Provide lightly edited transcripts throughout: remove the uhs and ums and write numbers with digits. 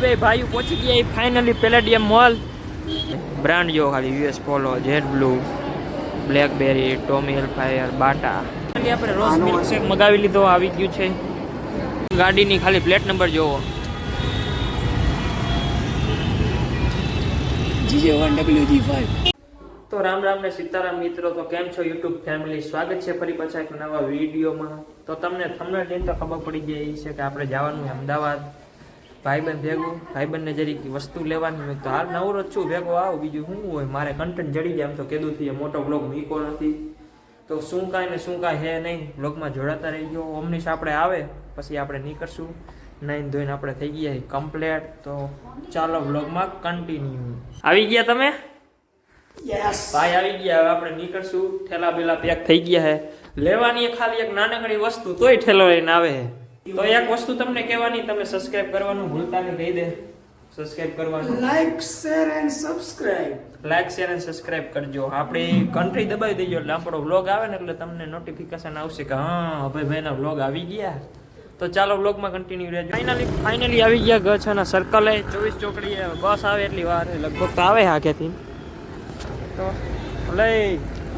બે ભાઈઓ પહોંચી ગયા ફાઇનલી પેલેડિયમ મોલ. બ્રાન્ડ જો ખાલી US Polo, Jet Blue, Blackberry, Tommy Hilfiger, Bata. આપણે રોઝ મિલ્કશેક મગાવી લીધો, આવી ગયું છે. ગાડીની ખાલી પ્લેટ નંબર જોવો. GJ1WG5. તો રામ રામ ને સીતારામ મિત્રો. તો કેમ છો યુટ્યુબ ફેમિલી? સ્વાગત છે ફરી પાછા એક નવા વિડીયોમાં. તો તમને થંબનેલ જોઈને તો ખબર પડી ગઈ છે કે આપણે જવાનું છે અમદાવાદ ભાઈબંધ ભેગું. ભાઈબંધને જરીક વસ્તુ લેવાની. તો હાલ નવરો જ છું, ભેગો આવું. બીજું શું હોય, મારે કન્ટેન્ટ જડી જાય. એમ તો કીધું થી મોટો બ્લોગ મૂકો નથી, તો શું કાંઈ ને શું કાંઈ હે નહીં. બ્લોગમાં જોડાતા રહી ગયો. ઓમનીશ આપણે આવે પછી આપણે નીકળશું. નાઈન ધોઈને આપણે થઈ ગયા કમ્પ્લેટ. તો ચાલો બ્લોગમાં કન્ટિન્યુ. આવી ગયા તમે? યસ ભાઈ આવી ગયા. હવે આપણે નીકળશું. ઠેલા બેલા પેક થઈ ગયા હે. લેવાની ખાલી એક નાનકડી વસ્તુ, તોય ઠેલો લઈને આવે હે. તો એક વસ્તુ તમને કહેવાની, તમે સબસ્ક્રાઇબ કરવાનું ભૂલતા નહીં, કહી દે સબસ્ક્રાઇબ કરવાનું. Like share and subscribe. Like share અને સબસ્ક્રાઇબ કરજો. આપણી ઘંટડી દબાવી દેજો એટલે આપણો વ્લોગ આવે ને એટલે તમને નોટિફિકેશન આવશે કે હા ભાઈના વ્લોગ આવી ગયા. તો ચાલો વ્લોગમાં કન્ટિન્યુ રહેજો. ફાઇનલી આવી ગયા ગચ્છના સર્કલે. 24 ચોકડીએ બસ આવે એટલી વાર લગભગ તો આવે હાકેથી. તો લઈ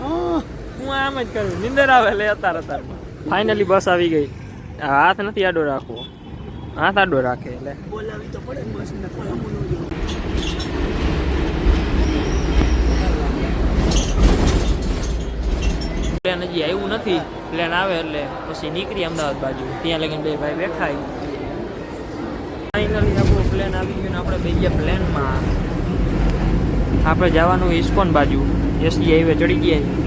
હું આમ જ કરું, નિંદર આવે લે અત્યારમાં. ફાઇનલી બસ આવી ગઈ. હાથ નથી આડો રાખવો, હાથ આડો રાખે એટલે બોલાવી તો પડે બસ ને કોલામુનો. પ્લેન હજી આવ્યું નથી. પ્લેન આવે એટલે પછી નીકળી અમદાવાદ બાજુ. ત્યાં લગીને બે ભાઈ બેઠા. ફાઇનલી આપણું પ્લેન આવી ગયું ને આપણે બે ગયા પ્લેનમાં. આપણે જવાનું ઇસ્કોન બાજુ. એસજી હાઈવે ચડી ગયા.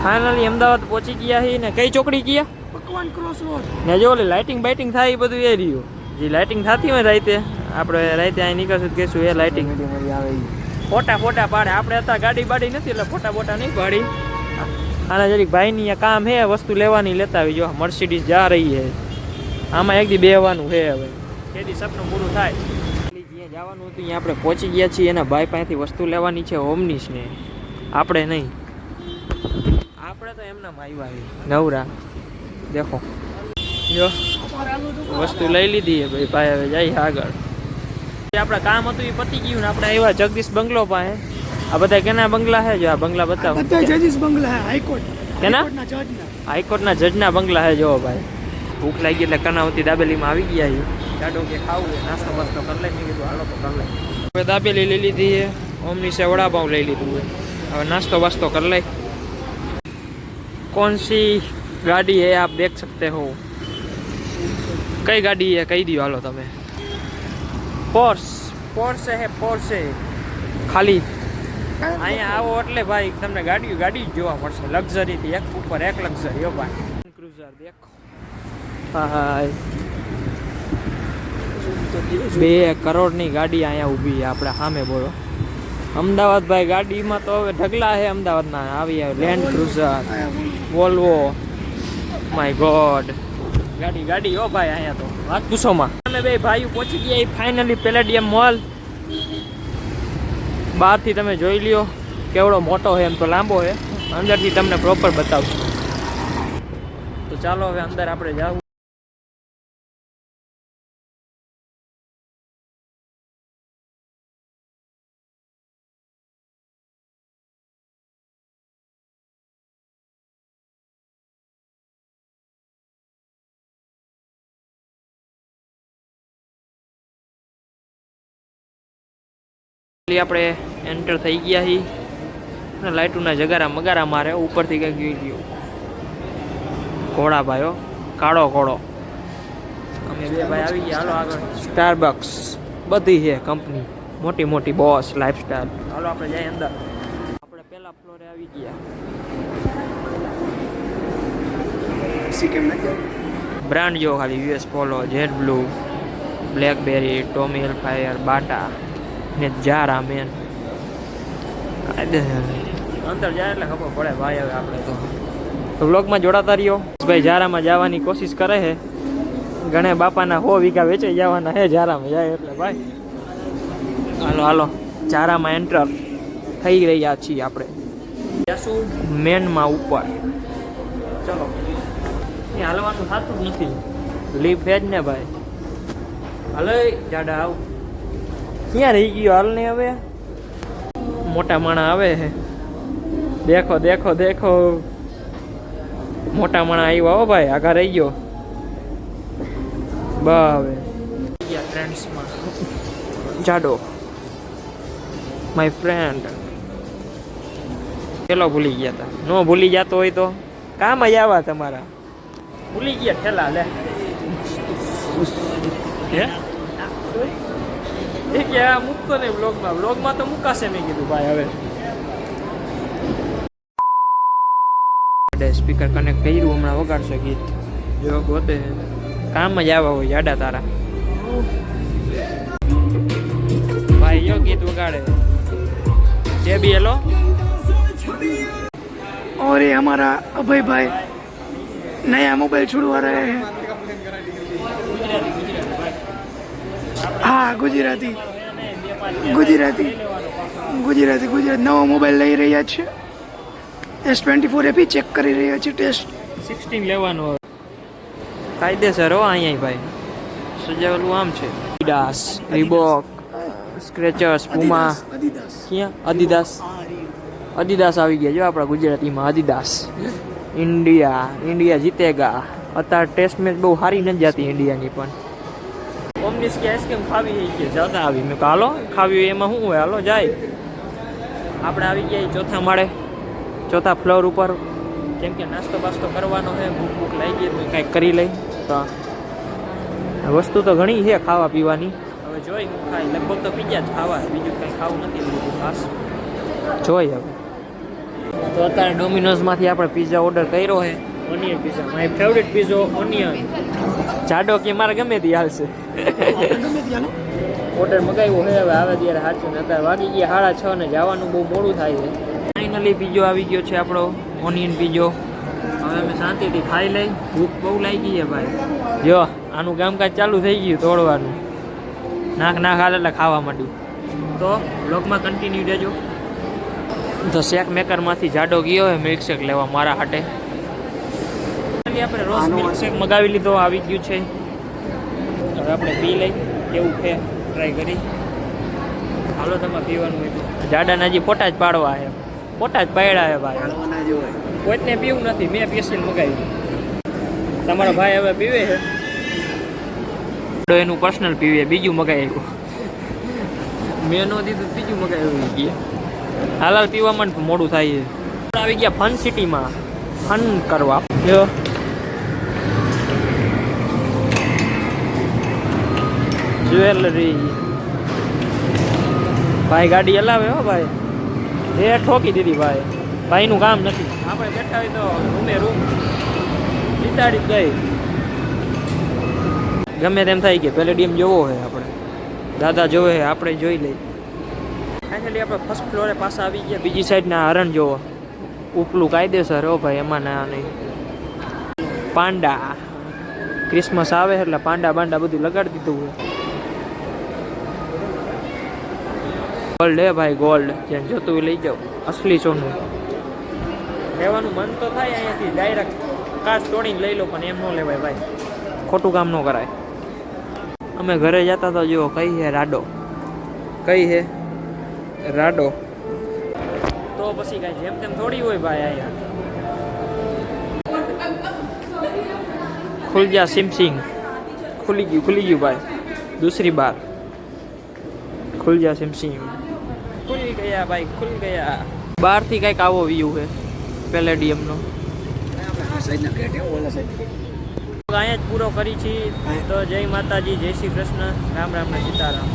ફાઇનલી અમદાવાદ પહોંચી ગયા છીએ ને કઈ ચોકડી ગયા? પકવાન ક્રોસ રોડ. ને જો ઓલી લાઇટિંગ બાઇટિંગ થાય એ બધું એ રહ્યું. જે લાઇટિંગ થતી હોય રાતે, આપણે રાતે અહીં નીકળશું કહેશું એ લાઇટિંગ આવે. ફોટા પાડે. આપણે હતા ગાડી બાડી નથી એટલે ફોટા નહીં પાડી. આના જરીક ભાઈની કામ હે, વસ્તુ લેવાની લેતા આવી. જો મર્સિડીઝ જા રહી છે. આમાં એક દી બેહવાનું છે. હવે કેદી સપનું પૂરું થાય. જ્યાં જવાનું હતું ત્યાં આપણે પહોંચી ગયા છીએ. એના ભાઈ પાસેથી વસ્તુ લેવાની છે ઓમનીશને. આપણે નહીં, આપણે તો એમના આવ્યા નવરા. દેખો જો વસ્તુ લઈ લીધી ભાઈ. ભાઈ હવે જાય આગળ. આપણે કામ હતું એ પતી ગયું ને આપણે આવ્યા જગદીશ બંગલો પાસે. આ બધા કેના બંગલા છે? જો આ બંગલા બતાવો. બધા જજીસ બંગલા હે. હાઈકોર્ટ કેના? હાઈકોર્ટના જજના બંગલા છે. જો ભાઈ ભૂખ લાગી એટલે કનાવતી દાબેલીમાં આવી ગયા છે. જાડો કે ખાવું હોય નાસ્તો બાસ્તો કરી લઈ. મેં કીધું હાલો તો કરી લઈ. હવે દાબેલી લઈ લીધી છે. ઓમનીશે વડાપાઉં લઈ લીધું હોય. હવે નાસ્તો બાસ્તો कर ले. कौन सी गाड़ी है आप देख सकते हो. कई गाड़ी है कही दियो हालो તમે. પોર્શે હે પોર્શે. ખાલી અહીંયા આવો એટલે ભાઈ તમને ગાડી જ જોવા મળશે. લક્ઝરીથી એક ઉપર એક લક્ઝરી. હો ભાઈ ક્રુઝર દેખો. હાય 2 કરોડની ગાડી અહીંયા ઊભી છે આપણે સામે. બોલો અમદાવાદ ભાઈ. ગાડીમાં તો હવે ઢગલા છે અમદાવાદના. આવી land cruiser, Volvo. My God ગાડી હો ભાઈ. અહીંયા તો વાત પૂછોમાં. અમે બે ભાઈઓ પહોંચી ગયા ફાઇનલી પેલેડિયમ મોલ. બહારથી તમે જોઈ લ્યો કેવડો મોટો છે. એમ તો લાંબો છે. અંદરથી તમને પ્રોપર બતાવશું. તો ચાલો હવે અંદર આપણે જાવ. આપણે એન્ટર થઈ ગયા છીએ અને લાઇટોના જગારા મગારા મારે. ઉપરથી કંઈક જોઈ ગયો ઘોડા ભાઈઓ, કાળો ઘોડો. અમે બે ભાઈ આવી ગયા. હાલો આગળ. સ્ટારબક્સ બધી છે કંપની, મોટી બોસ, લાઈફસ્ટાઈલ. હાલો આપણે જઈએ અંદર. આપણે પહેલા ફ્લોરે આવી ગયા. બ્રાન્ડ જો ખાલી US Polo, Jet Blue, Blackberry, Tommy Hilfiger, Bata ને જારા. મેન અંદર જાય એટલે ખબર પડે ભાઈ. હવે આપણે તો વ્લોગમાં જોડાતા રહ્યો. ભાઈ જારામાં જવાની કોશિશ કરે છે. ગણે બાપાના 100 વીઘા વેચાઈ જવાના હે જારામાં જાય એટલે ભાઈ. હાલો જારામાં એન્ટર. થઈ રહ્યા છીએ આપણે. જશું મેનમાં ઉપર. ચલો એ હાલવાનું થતું જ નથી. લીફ જ ને ભાઈ. હાલે જાડા આવ. ક્યાં રહી ગયો હાલ ને હવે. મોટા માણા આવે છે. દેખો દેખો દેખો. મોટા માણા આવ્યા હો ભાઈ. આગળ રહી ગયો. બાવે ફ્રેન્ડ્સમાં જાડો માય ફ્રેન્ડ. પેલો ભૂલી ગયા હતા. નો ભૂલી જતો હોય તો કામ જ આવા તમારા. ભૂલી ગયા ઠેલા લે. હે એ કે આ મૂકતો નહીં બ્લોગમાં તો મૂકાશે મેં કીધું ભાઈ હવે. સ્પીકર કનેક્ટ કર્યું હમણાં વગાડશો ગીત. જો ગોતે કામ જ આવા હોય જાડા તારા. भाई यो गीत वगाड़े जे भी हेलो. और ये हमारा अभय भाई नया मोबाइल छुड़वा रहे हैं. हाँ गुजराती गुजराती गुजराती गुजरात नવો મોબાઈલ લઈ રહ્યા છે. S24 એપી ચેક કરી રહ્યા છે. ટેસ્ટ 16 લેવાનો કાયદેસર હો અહીંયા ભાઈ. સજાવેલું આમ છે. Adidas રીબોક સ્ક્રેચર્સ Puma. અદિદાસ ક્યાં અદિદાસ. અદિદાસ આવી ગયા જો આપણા ગુજરાતીમાં અદિદાસ. ઇન્ડિયા જીતેગા. અત્યારે ટેસ્ટ મેચ બહુ સારી નથી જતી ઇન્ડિયાની પણ. ઓમનીસ કે આઈસ્ક્રીમ ખાવી હોય કે જતા આવી મેં હાલો ખાવી હોય એમાં શું હોય હાલો જાય. આપણે આવી ગયા ચોથા માળે ચોથા ફ્લોર ઉપર. કેમ કે નાસ્તો બાસ્તો કરવાનો છે. ભૂખ લાગી ગઈ તો કાંઈક કરી લઈ. તો વસ્તુ તો ઘણી છે ખાવા પીવાની. હવે જોઈ હું ખાઈ લગભગ તો પીઝા જ ખાવા. બીજું કંઈ ખાવું નથી બીજું ખાસ. જોઈ હવે તો અત્યારે ડોમિનોઝમાંથી આપણે પીઝા ઓર્ડર કર્યો છે. Onion pizza my favourite piezo onion. જાડો કે મારે ગમે તે હાલશે. ઓર્ડર મગાવ્યો છે હવે આવે ત્યારે સાચું ને. અત્યારે વાગી ગયા 6:30 ને જવાનું બહુ મોડું થાય છે. ફાઇનલી પીઝો આવી ગયો છે આપણો ઓનિયન પીઝો. હવે અમે શાંતિથી ખાઈ લઈ. ભૂખ બહુ લાગી છે ભાઈ. જો આનું કામકાજ ચાલુ થઈ ગયું તોડવાનું. નાખ હાલ એટલે ખાવા માંડ્યું. તો બ્લોગમાં કન્ટિન્યુ રહેજો. તો શેક મેકરમાંથી જાડો ગયો હોય મિલ્કશેક લેવા મારા હાટે. આપણે રોજ મિલ્કશેક મગાવી લીધો આવી ગયું છે. હવે આપણે પી લઈ કેવું છે ટ્રાય કરી. હાલો તમે પીવાનું હોય તો. જાડાના હજી ફોટા જ પાડવા છે. ફોટા જ પાડ્યા છે ભાઈ. કોઈને પીવું નથી. મેં પેશિયલ મગાવ્યું. તમારો ભાઈ હવે પીવે છે. એનું પર્સનલ પીવે. બીજું મગાવ્યું. મેં નો દીધું બીજું મગાવ્યું ગયા. હાલ પીવામાં મોડું થાય છે. આવી ગયા ફન સિટીમાં ફન કરવા. જો જ્વેલરી ભાઈ ગાડી હલાવે હો ભાઈ. એ ઠોકી દીધી ભાઈ. ભાઈનું કામ નથી. આપણે બેઠા હોય તો રૂમ જીતાડી ગઈ. ગમે તેમ થાય કે પેલેડિયમ જોવો હોય આપણે. દાદા જોવે આપણે જોઈ લઈ. ફાઇનલી આપણે ફર્સ્ટ ફ્લોરે પાછા આવી ગયા. બીજી સાઈડના હરણ જોવો. ઉપલું કાયદેસર હો ભાઈ. એમાં ના નહીં. પાંડા ક્રિસમસ આવે એટલે પાંડા બાંડા બધું લગાડી દીધું હોય. ગોલ્ડ હે ભાઈ ગોલ્ડ. જેને જોતું હોય લઈ જાઓ. અસલી સોનું લેવાનું મન તો થાય અહીંયાથી ડાયરેક્ટ કાચ તોડીને લઈ લો. પણ એમ ન લેવાય ભાઈ. ખોટું કામ ન કરાય. અમે ઘરે જતા તો જુઓ કઈ હે રાડો. કઈ હે રાડો. તો પછી કાંઈ જેમ તેમ થોડી હોય ભાઈ. અહીંયા ખુલ જા સિમસિંગ. ખુલી ગયું ભાઈ. દૂસરી બાર ખુલ જા સિમસિંગ. ખુલ ગયા ભાઈ. ખુલ ગયા. બહારથી કંઈક આવો વ્યૂ છે પેલેડિયમનો. અહીંયા જ પૂરો કરી છીએ. તો જય માતાજી, જય શ્રી કૃષ્ણ, રામ રામ ને સીતારામ.